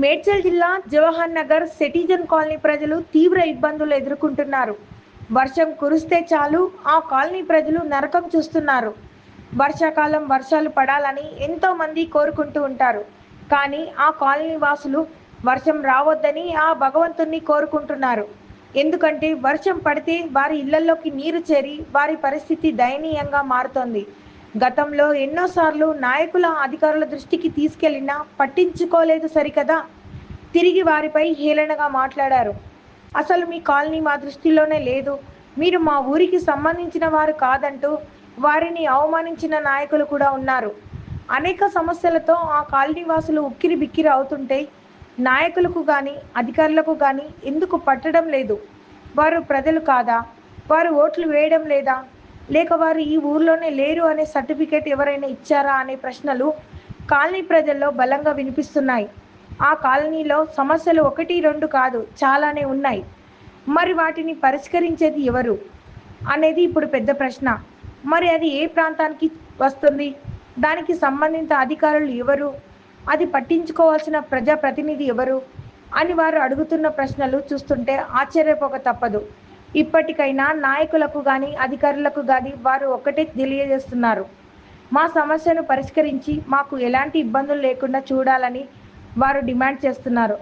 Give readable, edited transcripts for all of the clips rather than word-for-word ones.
మేడ్చల్ జిల్లా Jawahar Nagar citizen colony ప్రజలు తీవ్ర ఇబ్బందులు ఎదుర్కొంటున్నారు. వర్షం కురిస్తే చాలు ఆ కాలనీ ప్రజలు నరకం చూస్తున్నారు. వర్షాకాలం వర్షాలు పడాలని ఎంతో మంది కోరుకుంటూ ఉంటారు. కానీ ఆ కాలనీ వాసులు వర్షం రావద్దని ఆ భగవంతుణ్ణి కోరుకుంటున్నారు. ఎందుకంటే వర్షం పడితే వారి ఇళ్లలోకి నీరు చేరి వారి పరిస్థితి దయనీయంగా మారుతోంది. గతంలో ఎన్నోసార్లు నాయకుల అధికారుల దృష్టికి తీసుకెళ్లినా పట్టించుకోలేదు సరికదా, తిరిగి వారిపై హేళనగా మాట్లాడారు. అసలు మీ కాలనీ మా దృష్టిలోనే లేదు, మీరు మా ఊరికి సంబంధించిన వారు కాదంటూ వారిని అవమానించిన నాయకులు కూడా ఉన్నారు. అనేక సమస్యలతో ఆ కాలనీ వాసులు ఉక్కిరి బిక్కిరి అవుతుంటే నాయకులకు కానీ అధికారులకు కానీ ఎందుకు పట్టడం లేదు? వారు ప్రజలు కాదా? వారు ఓట్లు వేయడం లేదా? లేక వారు ఈ ఊర్లోనే లేరు అనే సర్టిఫికేట్ ఎవరైనా ఇచ్చారా అనే ప్రశ్నలు కాలనీ ప్రజల్లో బలంగా వినిపిస్తున్నాయి. ఆ కాలనీలో సమస్యలు ఒకటి రెండు కాదు, చాలానే ఉన్నాయి. మరి వాటిని పరిష్కరించేది ఎవరు అనేది ఇప్పుడు పెద్ద ప్రశ్న. మరి అది ఏ ప్రాంతానికి వస్తుంది? దానికి సంబంధిత అధికారులు ఎవరు? అది పట్టించుకోవాల్సిన ప్రజాప్రతినిధి ఎవరు అని వారు అడుగుతున్న ప్రశ్నలు చూస్తుంటే ఆశ్చర్యపోక తప్పదు. ఇప్పటికైనా నాయకులకు కానీ అధికారులకు కానీ వారు ఒక్కటే తెలియజేస్తున్నారు: మా సమస్యను పరిష్కరించి మాకు ఎలాంటి ఇబ్బందులు లేకుండా చూడాలని వారు డిమాండ్ చేస్తున్నారు.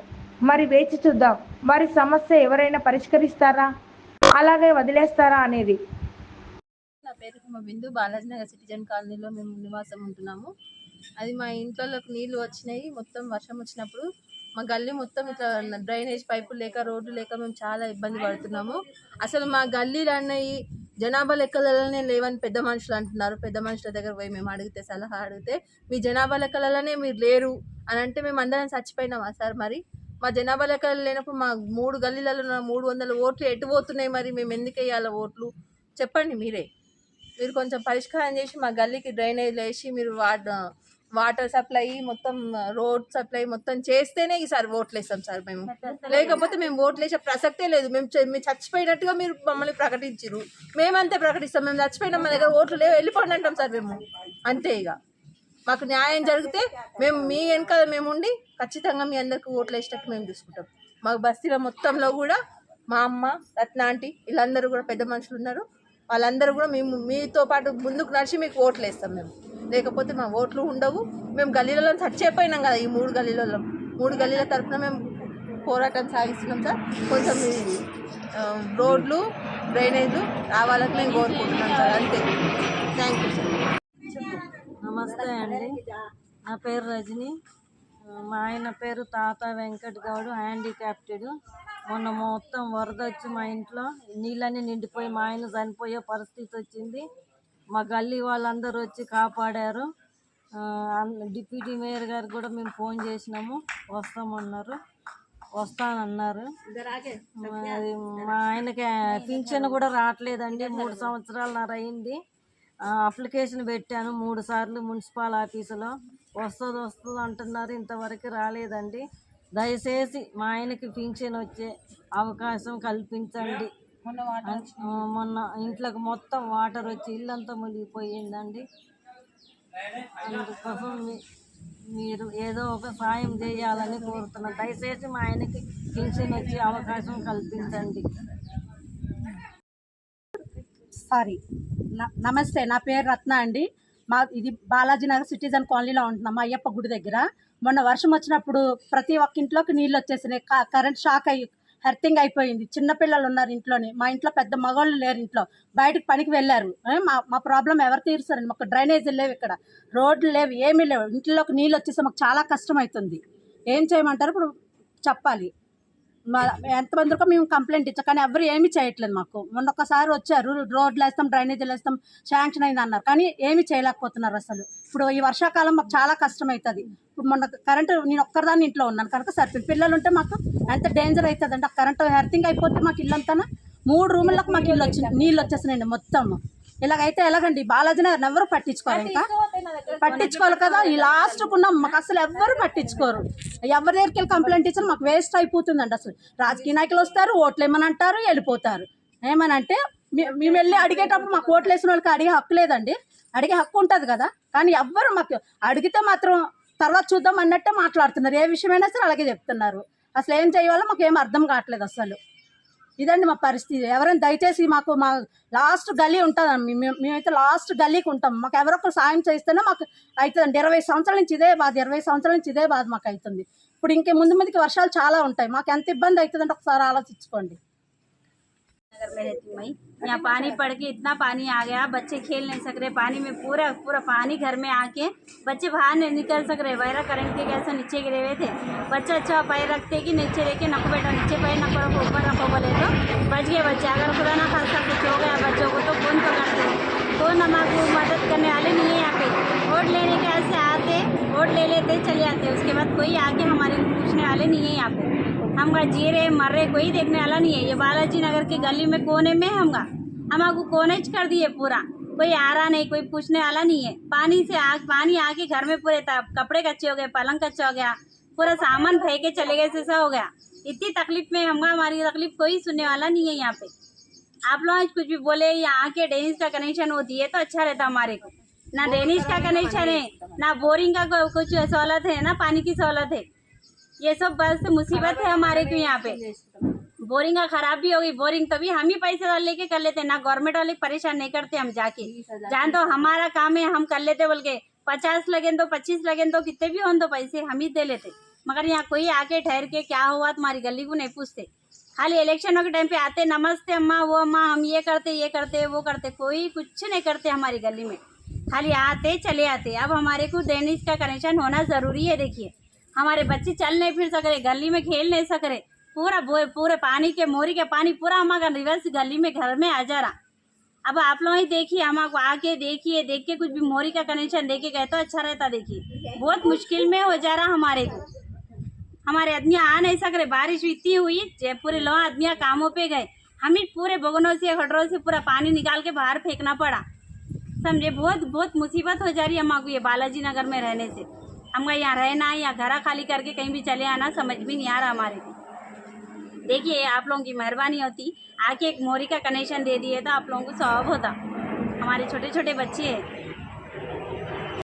మరి వేచి చూద్దాం, వారి సమస్య ఎవరైనా పరిష్కరిస్తారా, అలాగే వదిలేస్తారా అనేది. నా పేరు బిందు. బాలాజీ నగర్ సిటిజన్ కాలనీలో మేము నివాసం ఉంటున్నాము. అది మా ఇంట్లోకి నీళ్లు వచ్చినాయి. మొత్తం వర్షం వచ్చినప్పుడు మా గల్లీ మొత్తం ఇట్లా డ్రైనేజ్ పైపులు లేక రోడ్డు లేక మేము చాలా ఇబ్బంది పడుతున్నాము. అసలు మా గల్లీలు అన్నవి జనాభా లెక్కలలోనే లేవని పెద్ద మనుషులు అంటున్నారు. పెద్ద మనుషుల దగ్గర పోయి మేము అడిగితే, సలహా అడిగితే, మీ జనాభా లెక్కలలోనే మీరు లేరు అని అంటే మేము అందరం చచ్చిపోయినామా సార్? మరి మా జనాభా లెక్కలు లేనప్పుడు మా 3 గల్లీలలో 300 ఓట్లు ఎటు పోతున్నాయి? మరి మేము ఎందుకు వేయాలి ఓట్లు? చెప్పండి మీరే. మీరు కొంచెం పరిష్కారం చేసి మా గల్లీకి డ్రైనేజ్ వేసి మీరు వాటర్ సప్లై మొత్తం రోడ్ సప్లై మొత్తం చేస్తేనే ఈసారి ఓట్లు వేస్తాం సార్ మేము. లేకపోతే మేము ఓట్లు వేసే ప్రసక్తే లేదు. మేము చచ్చిపోయినట్టుగా మీరు మమ్మల్ని ప్రకటించారు, మేమంతే ప్రకటిస్తాం. మేము చచ్చిపోయినాం, మా దగ్గర ఓట్లు లేవు, వెళ్ళిపోండి అంటాం సార్ మేము. అంతే. ఇక మాకు న్యాయం జరిగితే మేము మీ వెనకాల మేము ఉండి ఖచ్చితంగా మీ అందరికి ఓట్లు వేసేటట్టు మేము చూసుకుంటాం. మాకు బస్తీల మొత్తంలో కూడా మా అమ్మ, రత్న ఆంటీ, వీళ్ళందరూ కూడా పెద్ద మనుషులు ఉన్నారు. వాళ్ళందరూ కూడా మేము మీతో పాటు ముందుకు నడిచి మీకు ఓట్లు వేస్తాం మేము. లేకపోతే మా ఓట్లు ఉండవు. మేము గల్లీలలో చచ్చిపోయినాం కదా, ఈ 3 గల్లీలలో 3 గల్లీల తరఫున మేము పోరాటం సాగిస్తున్నాం సార్. కొంచెం రోడ్లు డ్రైనేజ్లు రావాలని మేము కోరుకుంటున్నాం సార్. అంతే. Thank you sir. నమస్తే అండి, నా పేరు రజని. మా ఆయన పేరు తాత వెంకట్ గౌడ్, హ్యాండిక్యాప్టెడ్. మొన్న మొత్తం వరద వచ్చి మా ఇంట్లో నీళ్ళన్నీ నిండిపోయి మా ఆయన చనిపోయే పరిస్థితి వచ్చింది. మా గల్లీ వాళ్ళందరూ వచ్చి కాపాడారు. డిప్యూటీ మేయర్ గారికి కూడా మేము ఫోన్ చేసినాము, వస్తామన్నారు, వస్తానన్నారు. అది మా ఆయనకి పింఛన్ కూడా రావట్లేదండి. 3 సంవత్సరాలన్నర అయింది. అప్లికేషన్ పెట్టాను 3 సార్లు మున్సిపల్ ఆఫీసులో. వస్తుంది అంటున్నారు, ఇంతవరకు రాలేదండి. దయచేసి మా ఆయనకి పింఛన్ వచ్చే అవకాశం కల్పించండి. మొన్న ఇంట్లోకి మొత్తం వాటర్ వచ్చి ఇల్లంతా మునిగిపోయిందండి. అందుకోసం మీరు ఏదో ఒక సాయం చేయాలని కోరుతున్నాను. దయచేసి మా ఆయనకి పింఛన్ వచ్చే అవకాశం కల్పించండి. నమస్తే, నా పేరు రత్న అండి. ఇది బాలాజీ నగర్ సిటిజన్ కాలనీలో ఉంటున్నాం, మా అయ్యప్ప గుడి దగ్గర. మొన్న వర్షం వచ్చినప్పుడు ప్రతి ఒక్క ఇంట్లోకి నీళ్ళు వచ్చేసినాయి. కరెంట్ షాక్ అయ్యి హెర్తింగ్ అయిపోయింది. చిన్నపిల్లలు ఉన్నారు ఇంట్లోనే. మా ఇంట్లో పెద్ద మగవాళ్ళు లేరు, ఇంట్లో బయటకు పనికి వెళ్ళారు. మా ప్రాబ్లం ఎవరు తీరుస్తారండి? మాకు డ్రైనేజీలు లేవు, ఇక్కడ రోడ్లు లేవు, ఏమీ లేవు. ఇంట్లోకి నీళ్ళు వచ్చేసి మాకు చాలా కష్టం అవుతుంది. ఏం చేయమంటారు ఇప్పుడు చెప్పాలి? ఎంతమంది వరకు మేము కంప్లైంట్ ఇచ్చాం, కానీ ఎవరు ఏమీ చేయట్లేదు మాకు. మొన్న ఒక్కసారి వచ్చారు, రోడ్లు వేస్తాం, డ్రైనేజీలు వేస్తాం, శాంక్షన్ అయింది అన్నారు, కానీ ఏమీ చేయలేకపోతున్నారు అసలు. ఇప్పుడు ఈ వర్షాకాలం మాకు చాలా కష్టం అవుతుంది. ఇప్పుడు మొన్న కరెంటు నేను ఒక్కదాన్ని ఇంట్లో ఉన్నాను కనుక సరిపోయింది. పిల్లలు ఉంటే మాకు ఎంత డేంజర్ అవుతుంది అంటే, ఆ కరెంటు హెర్తింగ్ అయిపోతే మాకు ఇల్లంతా 3 రూములకు మాకు నీళ్ళు వచ్చేసినాయండి మొత్తం. ఇలాగైతే ఎలాగండి? బాలాజీ నగర్ ఎవరు పట్టించుకోరు, ఇంకా పట్టించుకోవాలి కదా. ఈ లాస్ట్కు ఉన్నాం, మాకు అసలు ఎవ్వరు పట్టించుకోరు. ఎవరి దగ్గరికి వెళ్ళి కంప్లైంట్ ఇచ్చారు, మాకు వేస్ట్ అయిపోతుందండి. అసలు రాజకీయ నాయకులు వస్తారు, ఓట్లు ఏమని అంటారు, వెళ్ళిపోతారు. ఏమని అంటే మేము వెళ్ళి అడిగేటప్పుడు మాకు ఓట్లు వేసిన వాళ్ళకి అడిగే హక్కు లేదండి. అడిగే హక్కు ఉంటుంది కదా, కానీ ఎవ్వరు మాకు అడిగితే మాత్రం తర్వాత చూద్దాం అన్నట్టే మాట్లాడుతున్నారు. ఏ విషయమైనా సరే అలాగే చెప్తున్నారు. అసలు ఏం చేయాలో మాకు ఏం అర్థం కావట్లేదు అసలు. ఇదండి మా పరిస్థితి. ఎవరైనా దయచేసి మాకు మా లాస్ట్ గల్లీ ఉంటుంది, మేమైతే లాస్ట్ గల్లీకి ఉంటాం. మాకు ఎవరొకరు సాయం చేస్తేనే మాకు అవుతుందండి. 20 సంవత్సరాల నుంచి ఇదే బాధ, 20 సంవత్సరాల నుంచి ఇదే బాధ మాకు అవుతుంది. ఇప్పుడు ఇంకే ముందుకి వర్షాలు చాలా ఉంటాయి, మాకు ఎంత ఇబ్బంది అవుతుందంటే ఒకసారి ఆలోచించుకోండి. नगर में रहती हूँ मैं। यहाँ पानी पड़ के इतना पानी आ गया, बच्चे खेल नहीं सक रहे पानी में, पूरा पूरा पानी घर में आके बच्चे बाहर नहीं निकल सक रहे। वायरा करंट के कैसे नीचे गिरे हुए थे। बच्चा अच्छा पैर रखते कि नीचे रह के नको बेटा नीचे पैर नको रखो ऊपर रखो बोले तो बच गए बच्चे। अगर खुदा ना खासा कुछ हो गया बच्चों को तो कौन पकड़ते, कौन हमारे मदद करने वाले नहीं है। यहाँ पे वोट लेने के ऐसे आते, वोट ले लेते चले जाते, उसके बाद कोई आके हमारे पूछने वाले नहीं है। यहाँ पे हम जी रहे मर रहे कोई देखने वाला नहीं है। ये बालाजी नगर की गली में कोने में हमको कोनेज कर दिए पूरा, कोई आ रहा नहीं, कोई पूछने वाला नहीं है। पानी आके घर में पूरे कपड़े कच्चे हो गए, पलंग कच्चा हो गया, पूरा सामान फेंके चले गए, ऐसा हो गया। इतनी तकलीफ में हमारी तकलीफ कोई सुनने वाला नहीं है। यहाँ पे आप लोग कुछ भी बोले, यहाँ के ड्रेनेज का कनेक्शन वो दिए तो अच्छा रहता हमारे को। ना ड्रेनेज का कनेक्शन है, ना बोरिंग का कुछ सहूलत है, ना पानी की सहूलत है। ये सब बस मुसीबत है हमारे को। यहाँ पे बोरिंग का खराब भी होगी, बोरिंग तभी हम ही पैसे लेके कर लेते, ना गवर्नमेंट वाले परेशान नहीं करते। हम जाके जान तो हमारा काम है, हम कर लेते बोल के 50 लगे तो 25 लगे तो कितने भी हो तो पैसे हम ही दे लेते। मगर यहाँ कोई आके ठहर के क्या हुआ तुम्हारी गली को नहीं पूछते। खाली इलेक्शनों के टाइम पे आते, नमस्ते अम्मा वो अम्मा हम ये करते वो करते, कोई कुछ नहीं करते हमारी गली में। खाली आते चले आते। अब हमारे को ड्रेनेज का कनेक्शन होना ज़रूरी है। देखिए हमारे बच्चे चल नहीं फिर सक रहे, गली में खेल नहीं सक रहे, पूरे पानी के मोरी के पानी पूरा हमारा रिवर्स गली में घर में आ जा रहा। अब आप लोग ही देखिए, हमको आके देखिए, देख के कुछ भी मोरी का कनेक्शन दे के गए तो अच्छा रहता। देखिए बहुत मुश्किल में हो जा रहा हमारे को। हमारे आदमी आ नहीं सक रहे, बारिश इतनी हुई पूरे लोग आदमी कामों पे गए, हम ही पूरे बगनों से खटरों से पूरा पानी निकाल के बाहर फेंकना पड़ा। समझे बहुत मुसीबत हो जा रही है हमको ये बालाजी नगर में रहने से। हमका यहाँ रहना या घर खाली करके कहीं भी चले आना समझ भी नहीं आ रहा हमारे को। देखिए आप लोगों की मेहरबानी होती, आके एक मोरी का कनेक्शन दे दिए तो आप लोगों को सवाब होता। हमारे छोटे छोटे बच्चे हैं,